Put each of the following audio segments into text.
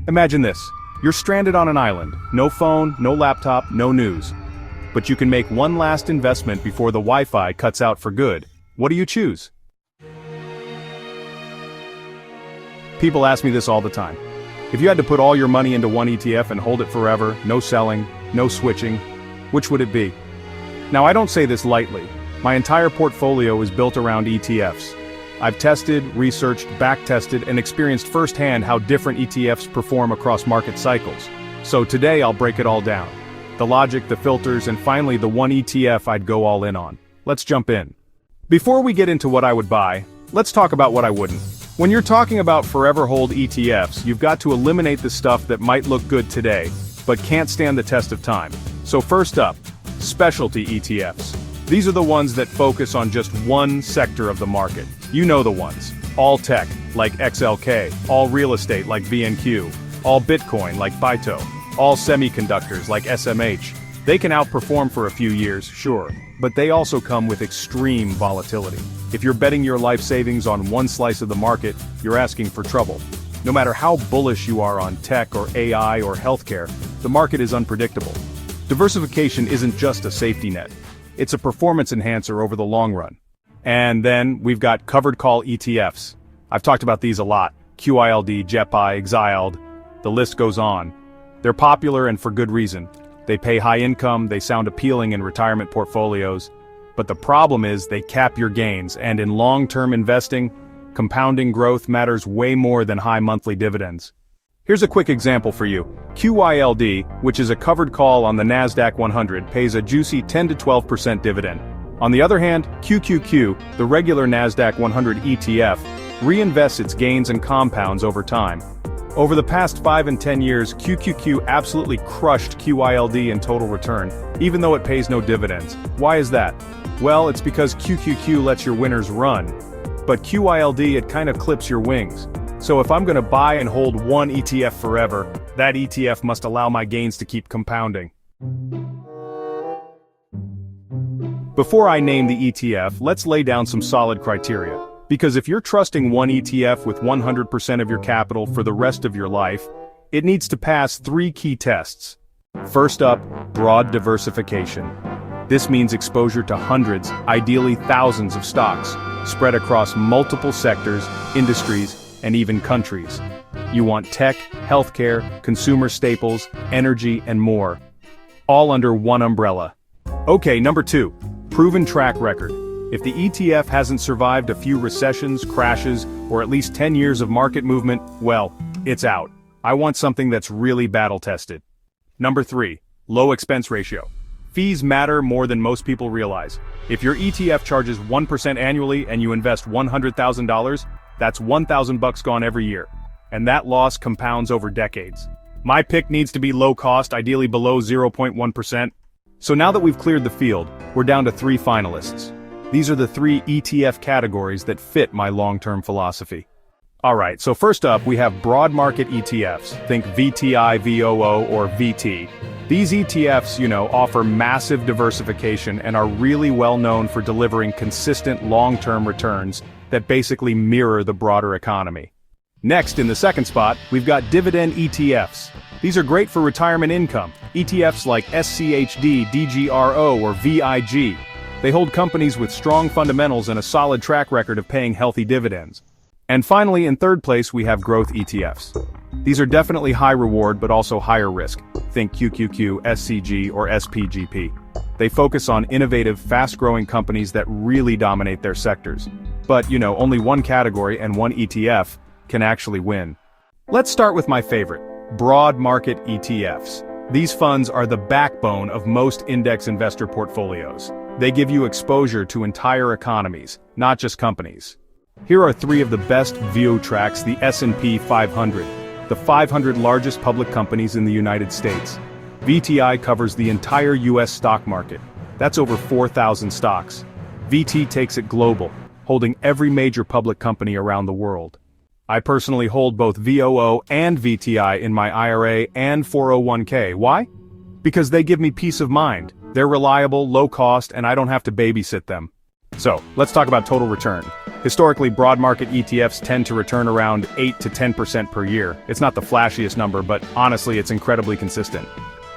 Imagine this. You're stranded on an island. No phone, no laptop, no news. But you can make one last investment before the Wi-Fi cuts out for good. What do you choose? People ask me this all the time. If you had to put all your money into one ETF and hold it forever, no selling, no switching, which would it be? Now I don't say this lightly. My entire portfolio is built around ETFs. I've tested, researched, back-tested, and experienced firsthand how different ETFs perform across market cycles. So today I'll break it all down. The logic, the filters, and finally the one ETF I'd go all in on. Let's jump in. Before we get into what I would buy, let's talk about what I wouldn't. When you're talking about forever hold ETFs, you've got to eliminate the stuff that might look good today, but can't stand the test of time. So first up, specialty ETFs. These are the ones that focus on just one sector of the market. You know the ones. All tech, like XLK, all real estate like VNQ, all Bitcoin like Bito, all semiconductors like SMH. They can outperform for a few years, sure, but they also come with extreme volatility. If you're betting your life savings on one slice of the market, you're asking for trouble. No matter how bullish you are on tech or AI or healthcare, the market is unpredictable. Diversification isn't just a safety net. It's a performance enhancer over the long run. And then we've got covered call ETFs. I've talked about these a lot. QYLD, JEPI, XYLD, the list goes on. They're popular and for good reason. They pay high income, they sound appealing in retirement portfolios. But the problem is they cap your gains, and in long-term investing, compounding growth matters way more than high monthly dividends. Here's a quick example for you. QYLD, which is a covered call on the NASDAQ 100, pays a juicy 10 to 12% dividend. On the other hand, QQQ, the regular NASDAQ 100 ETF, reinvests its gains and compounds over time. Over the past 5 and 10 years, QQQ absolutely crushed QYLD in total return, even though it pays no dividends. Why is that? Well, it's because QQQ lets your winners run. But QYLD, it kind of clips your wings. So if I'm gonna buy and hold one ETF forever, that ETF must allow my gains to keep compounding. Before I name the ETF, let's lay down some solid criteria. Because if you're trusting one ETF with 100% of your capital for the rest of your life, it needs to pass 3 key tests. First up, broad diversification. This means exposure to hundreds, ideally thousands of stocks, spread across multiple sectors, industries, and even countries. You want tech, healthcare, consumer staples, energy, and more. All under one umbrella. Okay, number 2, proven track record. If the ETF hasn't survived a few recessions, crashes, or at least 10 years of market movement, well, it's out. I want something that's really battle-tested. Number 3, low expense ratio. Fees matter more than most people realize. If your ETF charges 1% annually and you invest $100,000, that's $1,000 gone every year. And that loss compounds over decades. My pick needs to be low cost, ideally below 0.1%. So now that we've cleared the field, we're down to 3 finalists. These are the 3 ETF categories that fit my long-term philosophy. Alright, so first up we have broad market ETFs, think VTI, VOO, or VT. These ETFs, offer massive diversification and are really well known for delivering consistent long-term returns that basically mirror the broader economy. Next, in the second spot, we've got dividend ETFs. These are great for retirement income. ETFs like SCHD, DGRO, or VIG. They hold companies with strong fundamentals and a solid track record of paying healthy dividends. And finally, in third place, we have growth ETFs. These are definitely high reward but also higher risk. Think QQQ, SCG, or SPGP. They focus on innovative, fast-growing companies that really dominate their sectors. But, only one category and one ETF can actually win. Let's start with my favorite, broad market ETFs. These funds are the backbone of most index investor portfolios. They give you exposure to entire economies, not just companies. Here are 3 of the best view tracks: the S&P 500, the 500 largest public companies in the United States. VTI covers the entire US stock market. That's over 4,000 stocks. VT takes it global, holding every major public company around the world. I personally hold both VOO and VTI in my IRA and 401k. Why? Because they give me peace of mind. They're reliable, low cost, and I don't have to babysit them. So, let's talk about total return. Historically, broad market ETFs tend to return around 8 to 10% per year. It's not the flashiest number, but honestly, it's incredibly consistent.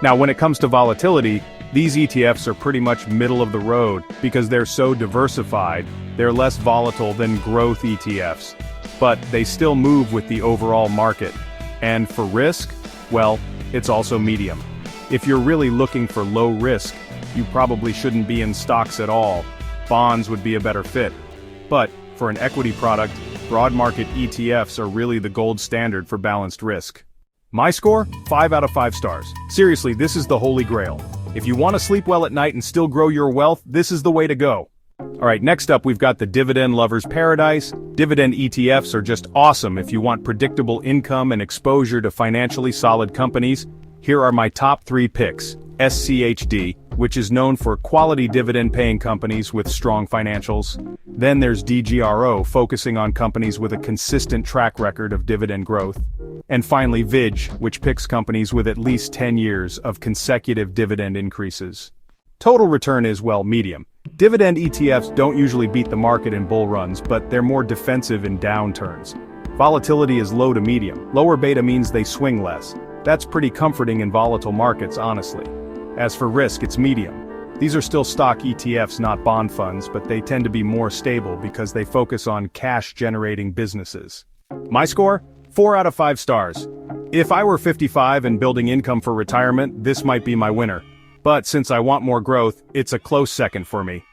Now, when it comes to volatility, these ETFs are pretty much middle of the road because they're so diversified, they're less volatile than growth ETFs. But they still move with the overall market. And for risk, well, it's also medium. If you're really looking for low risk, you probably shouldn't be in stocks at all. Bonds would be a better fit. But for an equity product, broad market ETFs are really the gold standard for balanced risk. My score? 5 out of 5 stars. Seriously, this is the holy grail. If you want to sleep well at night and still grow your wealth, this is the way to go. Alright, next up we've got the Dividend Lover's Paradise. Dividend ETFs are just awesome if you want predictable income and exposure to financially solid companies. Here are my top 3 picks. SCHD, which is known for quality dividend-paying companies with strong financials. Then there's DGRO, focusing on companies with a consistent track record of dividend growth. And finally VIG, which picks companies with at least 10 years of consecutive dividend increases. Total return is, well, medium. Dividend ETFs don't usually beat the market in bull runs, but they're more defensive in downturns. Volatility is low to medium. Lower beta means they swing less. That's pretty comforting in volatile markets, honestly. As for risk, it's medium. These are still stock ETFs, not bond funds, but they tend to be more stable because they focus on cash-generating businesses. My score? 4 out of 5 stars. If I were 55 and building income for retirement, this might be my winner. But since I want more growth, it's a close second for me.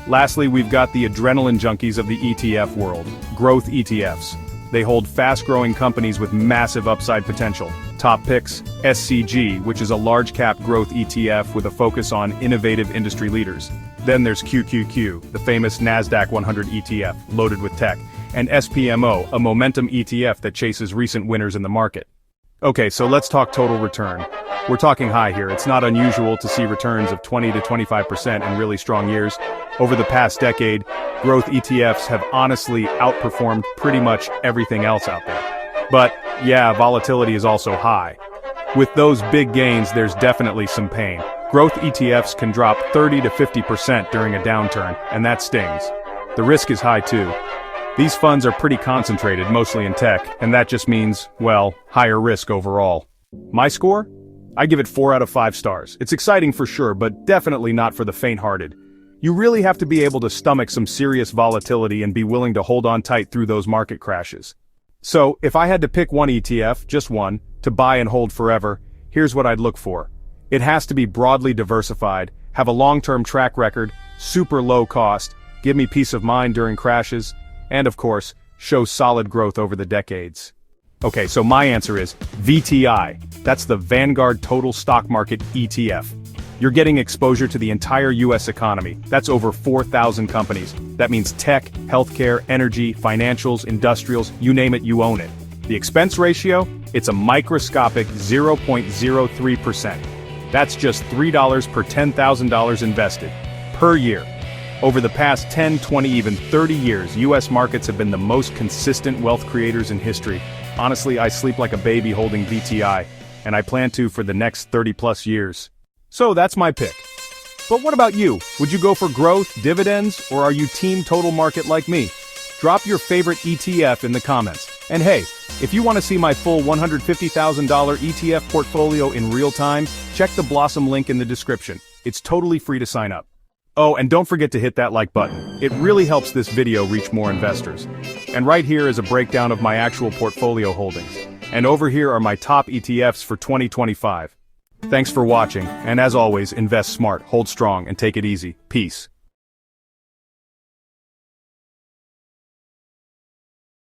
Lastly, we've got the adrenaline junkies of the ETF world, growth ETFs. They hold fast-growing companies with massive upside potential. Top picks, SCG, which is a large-cap growth ETF with a focus on innovative industry leaders. Then there's QQQ, the famous NASDAQ 100 ETF, loaded with tech. And SPMO, a momentum ETF that chases recent winners in the market. Okay, so let's talk total return. We're talking high here. It's not unusual to see returns of 20 to 25% in really strong years. Over the past decade, growth ETFs have honestly outperformed pretty much everything else out there. But, yeah, volatility is also high. With those big gains, there's definitely some pain. Growth ETFs can drop 30 to 50% during a downturn, and that stings. The risk is high too. These funds are pretty concentrated, mostly in tech, and that just means, well, higher risk overall. My score? I give it 4 out of 5 stars. It's exciting for sure, but definitely not for the faint-hearted. You really have to be able to stomach some serious volatility and be willing to hold on tight through those market crashes. So, if I had to pick one ETF, just one, to buy and hold forever, here's what I'd look for. It has to be broadly diversified, have a long-term track record, super low cost, give me peace of mind during crashes, and of course, show solid growth over the decades. Okay, so my answer is VTI. That's the Vanguard Total Stock Market ETF. You're getting exposure to the entire US economy. That's over 4,000 companies. That means tech, healthcare, energy, financials, industrials, you name it, you own it. The expense ratio? It's a microscopic 0.03%. That's just $3 per $10,000 invested, per year. Over the past 10, 20, even 30 years, US markets have been the most consistent wealth creators in history. Honestly, I sleep like a baby holding VTI, and I plan to for the next 30+ years. So that's my pick. But what about you? Would you go for growth, dividends, or are you team total market like me? Drop your favorite ETF in the comments. And hey, if you want to see my full $150,000 ETF portfolio in real time, check the Blossom link in the description. It's totally free to sign up. Oh, and don't forget to hit that like button. It really helps this video reach more investors. And right here is a breakdown of my actual portfolio holdings. And over here are my top ETFs for 2025. Thanks for watching, and as always, invest smart, hold strong, and take it easy. Peace.